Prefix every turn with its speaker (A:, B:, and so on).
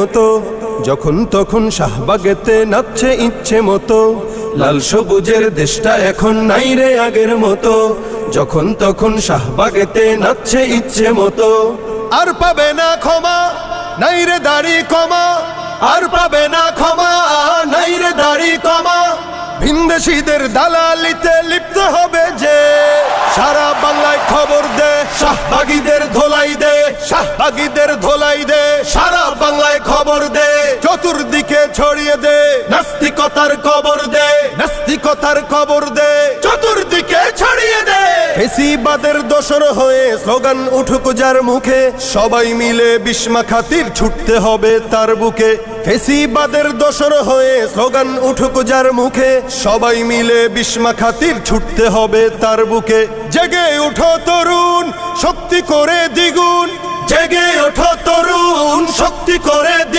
A: মতো, যখন তখন শাহবাগেতে নাচছে ইচ্ছে মতো। লাল সবুজের দেশটা এখন নাই রে আগের মতো, যখন তখন শাহবাগেতে নাচছে ইচ্ছে মতো। আর পাবে না ক্ষমা, নাই রে দাড়ি কমা, আর পাবে না ক্ষমা, নাই রে দাড়ি কমা। ভিনদেশীদের দালালিতে লিপ্ত হবে যে, সারা বাংলায় খবর দে, শাহবাগীদের ধোলাই দে, শাহবাগীদের ধোলাই দে, সারা বাংলায় খবর দে, চতুর্দিকে ছড়িয়ে দে, নাস্তিকতার খবর দে, নাস্তিকতার খবর দে, চতুর্দিকে ছড়িয়ে দে। ফেসিবাদের দোসর হয়ে স্লোগান উঠুক যার মুখে, সবাই মিলে বিস্মা খাতির ছুটতে হবে তার বুকে। ফেসিবাদের দোসর হয়ে স্লোগান উঠুক যার মুখে, সবাই মিলে বিস্মা খাতির ছুটতে হবে তার বুকে। জেগে ওঠো তরুণ, শক্তি করে দ্বিগুণ, জেগে ওঠো তরুণ, শক্তি করে